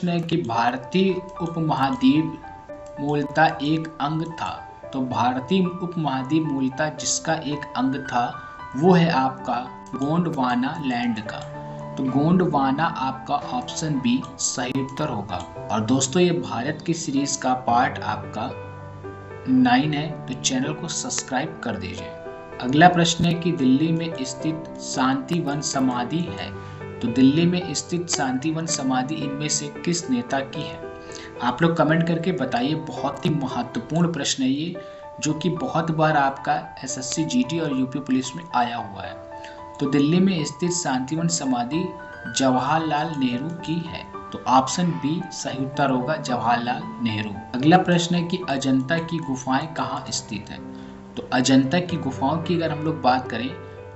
प्रश्न है कि भारतीय उपमहाद्वीप मूलतः एक अंग था। तो भारतीय उपमहाद्वीप मूलतः जिसका एक अंग था वो है आपका गोंडवाना लैंड का। तो गोंडवाना आपका ऑप्शन बी सही उत्तर होगा। और दोस्तों ये भारत की सीरीज का पार्ट आपका 9 है, तो चैनल को सब्सक्राइब कर दीजिए। अगला प्रश्न है कि दिल्ली में स्थित शांतिवन समाधि है। तो दिल्ली में स्थित शांतिवन समाधि इनमें से किस नेता की है? आप लोग कमेंट करके बताइए। बहुत ही महत्वपूर्ण प्रश्न है ये, जो कि बहुत बार आपका एसएससी जीडी और यूपी पुलिस में आया हुआ है। तो दिल्ली में स्थित शांतिवन समाधि जवाहरलाल नेहरू की है। तो ऑप्शन बी सही उत्तर होगा, जवाहरलाल नेहरू। अगला प्रश्न है कि अजंता की गुफाएं कहाँ स्थित है? तो अजंता की गुफाओं की अगर हम लोग बात करें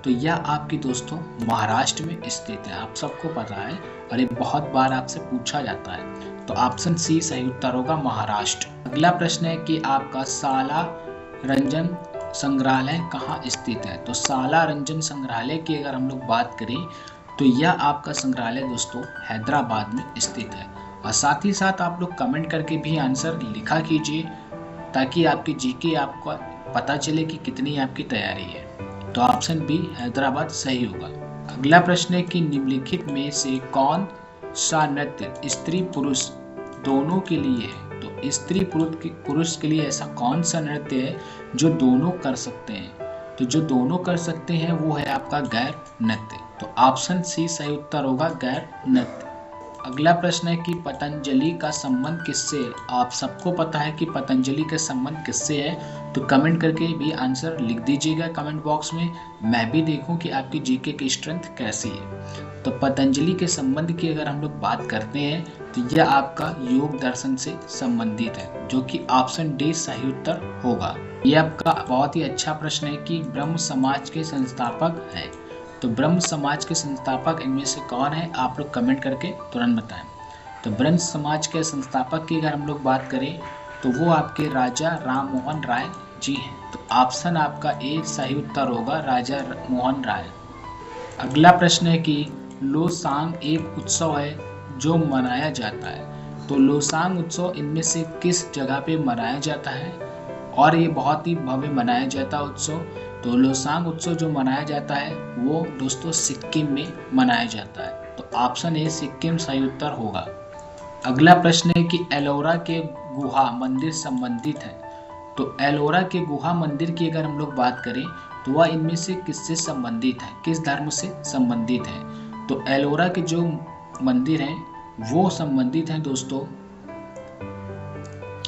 तो यह आपकी दोस्तों महाराष्ट्र में स्थित है। आप सबको पता है और ये बहुत बार आपसे पूछा जाता है। तो ऑप्शन सी सही उत्तर होगा, महाराष्ट्र। अगला प्रश्न है कि आपका साला रंजन संग्रहालय कहाँ स्थित है? तो साला रंजन संग्रहालय की अगर हम लोग बात करें तो यह आपका संग्रहालय दोस्तों हैदराबाद में स्थित है। और साथ ही साथ आप लोग कमेंट करके भी आंसर लिखा कीजिए, ताकि आपकी जीके आपको पता चले कि कितनी आपकी तैयारी है। तो ऑप्शन बी हैदराबाद सही होगा। अगला प्रश्न है कि निम्नलिखित में से कौन सा नृत्य स्त्री पुरुष दोनों के लिए है? तो स्त्री पुरुष के लिए ऐसा कौन सा नृत्य है जो दोनों कर सकते हैं? तो जो दोनों कर सकते हैं वो है आपका गैर नृत्य। तो ऑप्शन सी सही उत्तर होगा, गैर नृत्य। अगला प्रश्न है कि पतंजलि का संबंध किससे है? आप सबको पता है कि पतंजलि का संबंध किससे है। तो कमेंट करके भी आंसर लिख दीजिएगा कमेंट बॉक्स में, मैं भी देखूं कि आपकी जीके की स्ट्रेंथ कैसी है। तो पतंजलि के संबंध की अगर हम लोग बात करते हैं तो यह आपका योग दर्शन से संबंधित है, जो कि ऑप्शन डी सही उत्तर होगा। यह आपका बहुत ही अच्छा प्रश्न है कि ब्रह्म समाज के संस्थापक हैं। तो ब्रह्म समाज के संस्थापक इनमें से कौन है? आप लोग कमेंट करके तुरंत बताएं। तो ब्रह्म समाज के संस्थापक की अगर हम लोग बात करें तो वो आपके राजा राम मोहन राय जी हैं। तो ऑप्शन आपका ए सही उत्तर होगा, राजा मोहन राय। अगला प्रश्न है कि लोसांग एक उत्सव है जो मनाया जाता है। तो लोसांग उत्सव इनमें से किस जगह पे मनाया जाता है और ये बहुत ही भव्य मनाया जाता है उत्सव? तो लोसांग उत्सव जो मनाया जाता है वो दोस्तों सिक्किम में मनाया जाता है। तो ऑप्शन ए सिक्किम सही उत्तर होगा। अगला प्रश्न है कि एलोरा के गुहा मंदिर संबंधित है। तो एलोरा के गुहा मंदिर की अगर हम लोग बात करें तो वह इनमें से किससे संबंधित है, किस धर्म से संबंधित है? तो एलोरा के जो मंदिर हैं वो संबंधित हैं दोस्तों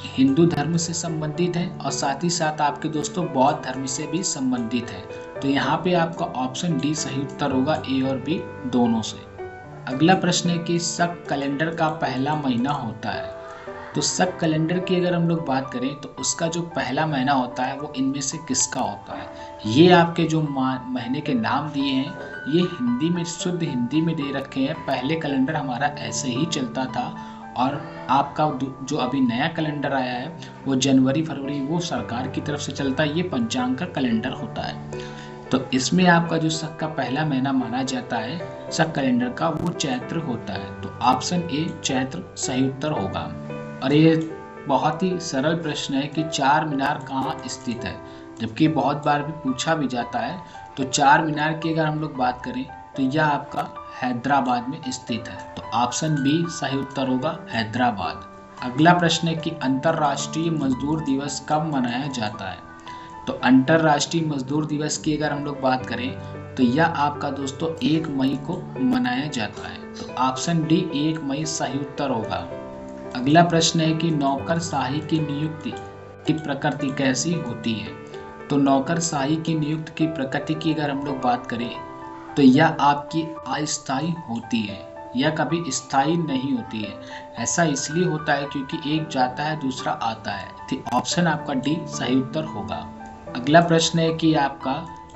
हिंदू धर्म से संबंधित है, और साथ ही साथ आपके दोस्तों बौद्ध धर्म से भी संबंधित है। तो यहाँ पे आपका ऑप्शन डी सही उत्तर होगा, ए और बी दोनों से। अगला प्रश्न है कि शक कैलेंडर का पहला महीना होता है। तो शक कैलेंडर की अगर हम लोग बात करें तो उसका जो पहला महीना होता है वो इनमें से किसका होता है? ये आपके जो महीने के नाम दिए हैं ये हिंदी में, शुद्ध हिंदी में दे रखे हैं। पहले कैलेंडर हमारा ऐसे ही चलता था, और आपका जो अभी नया कैलेंडर आया है वो जनवरी फरवरी वो सरकार की तरफ से चलता है, ये पंचांग का कैलेंडर होता है। तो इसमें आपका जो शक का पहला महीना माना जाता है शक कैलेंडर का वो चैत्र होता है। तो ऑप्शन ए चैत्र सही उत्तर होगा। और ये बहुत ही सरल प्रश्न है कि चार मीनार कहाँ स्थित है, जबकि बहुत बार भी पूछा भी जाता है। तो चार मीनार की अगर हम लोग बात करें तो यह आपका हैदराबाद में स्थित है। तो ऑप्शन बी सही उत्तर होगा, हैदराबाद। अगला प्रश्न है कि अंतर्राष्ट्रीय मजदूर दिवस कब मनाया जाता है? तो अंतर्राष्ट्रीय मजदूर दिवस की अगर हम लोग बात करें तो यह आपका दोस्तों 1 मई को मनाया जाता है। तो ऑप्शन डी 1 मई सही उत्तर होगा। अगला प्रश्न है कि नौकरशाही की नियुक्ति की प्रकृति कैसी होती है? तो नौकरशाही की नियुक्ति की प्रकृति की अगर हम लोग बात करें तो यह आपकी अस्थायी होती है, यह कभी स्थायी नहीं होती है। ऐसा इसलिए होता है क्योंकि एक जाता है दूसरा आता है। तो ऑप्शन आपका डी सही उत्तर होगा। अगला प्रश्न है कि आपका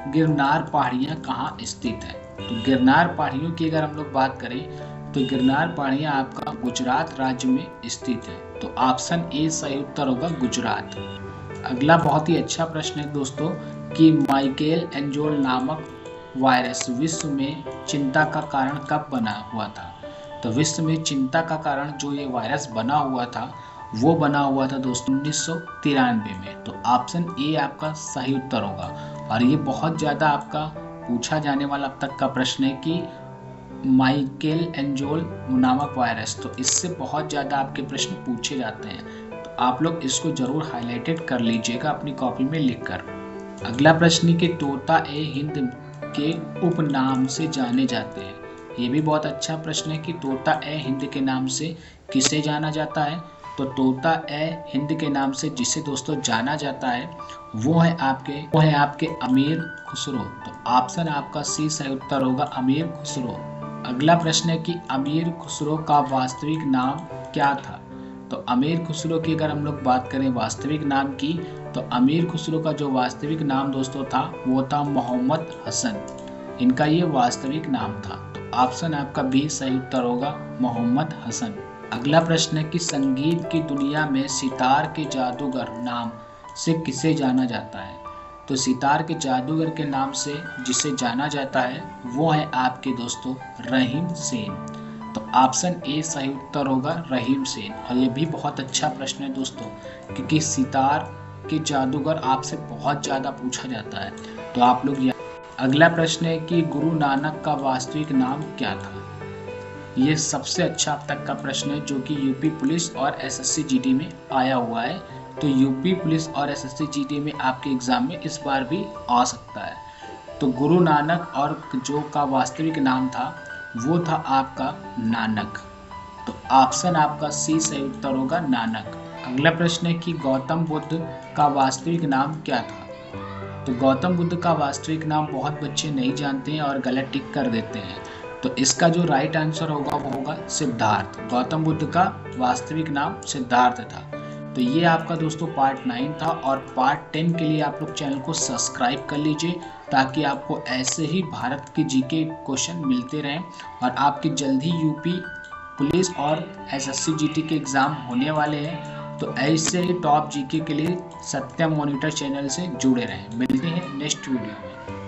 गिरनार पहाड़ियाँ कहाँ स्थित है? तो गिरनार पहाड़ियों की अगर हम लोग बात करें तो गिरनार पहाड़ियाँ आपका गुजरात राज्य में स्थित है। तो ऑप्शन ए सही उत्तर होगा, गुजरात। अगला बहुत ही अच्छा प्रश्न है दोस्तों कि माइकेल एंजोल नामक वायरस विश्व में चिंता का कारण कब बना हुआ था? तो विश्व में चिंता का कारण जो ये वायरस बना हुआ था वो बना हुआ था दोस्तों 1993 में। तो ऑप्शन ए आपका सही उत्तर होगा। और ये बहुत ज़्यादा आपका पूछा जाने वाला अब तक का प्रश्न है कि माइकेल एंजोल नामक वायरस, तो इससे बहुत ज़्यादा आपके प्रश्न पूछे जाते हैं। तो आप लोग इसको ज़रूर हाईलाइटेड कर लीजिएगा अपनी कॉपी में लिखकर। अगला प्रश्न कि तोता ए हिंद के उपनाम से जाने जाते हैं। ये भी बहुत अच्छा प्रश्न है कि तोता ए हिंद के नाम से किसे जाना जाता है। तो तोता ए हिंद के नाम से जिसे दोस्तों जाना जाता है वो है आपके अमीर खुसरो। तो ऑप्शन आपका सी सही उत्तर होगा, अमीर खुसरो। अगला प्रश्न है कि अमीर खुसरो का वास्तविक नाम क्या था। तो अमीर खुसरो की अगर हम लोग बात करें वास्तविक नाम की, तो अमीर खुसरो का जो वास्तविक नाम दोस्तों था वो था मोहम्मद हसन। इनका ये वास्तविक नाम था। तो ऑप्शन आपका बी सही उत्तर होगा, मोहम्मद हसन। अगला प्रश्न है कि संगीत की दुनिया में सितार के जादूगर नाम से किसे जाना जाता है। तो सितार के जादूगर के नाम से जिसे जाना जाता है वो है आपके दोस्तों रहीम सेन। तो ऑप्शन ए सही उत्तर होगा, रहीम सेन। और ये भी बहुत अच्छा प्रश्न है दोस्तों, क्योंकि सितार के जादूगर आपसे बहुत ज़्यादा पूछा जाता है। तो आप लोग अगला प्रश्न है कि गुरु नानक का वास्तविक नाम क्या था। ये सबसे अच्छा अब तक का प्रश्न है जो कि यूपी पुलिस और एसएससी जीडी में आया हुआ है। तो यूपी पुलिस और एसएससी जीडी में आपके एग्जाम में इस बार भी आ सकता है। तो गुरु नानक और जो का वास्तविक नाम था वो था आपका नानक। तो ऑप्शन आपका सी सही उत्तर होगा, नानक। अगला प्रश्न है कि गौतम बुद्ध का वास्तविक नाम क्या था। तो गौतम बुद्ध का वास्तविक नाम बहुत बच्चे नहीं जानते हैं और गलत टिक कर देते हैं। तो इसका जो राइट आंसर होगा वो होगा सिद्धार्थ। गौतम बुद्ध का वास्तविक नाम सिद्धार्थ था। तो ये आपका दोस्तों पार्ट 9 था। और पार्ट 10 के लिए आप लोग चैनल को सब्सक्राइब कर लीजिए ताकि आपको ऐसे ही भारत के जीके क्वेश्चन मिलते रहें। और आपके जल्द ही यूपी पुलिस और एसएससी जीटी के एग्ज़ाम होने वाले हैं। तो ऐसे ही टॉप जीके के लिए सत्यम मॉनिटर चैनल से जुड़े रहें। मिलते हैं नेक्स्ट वीडियो में।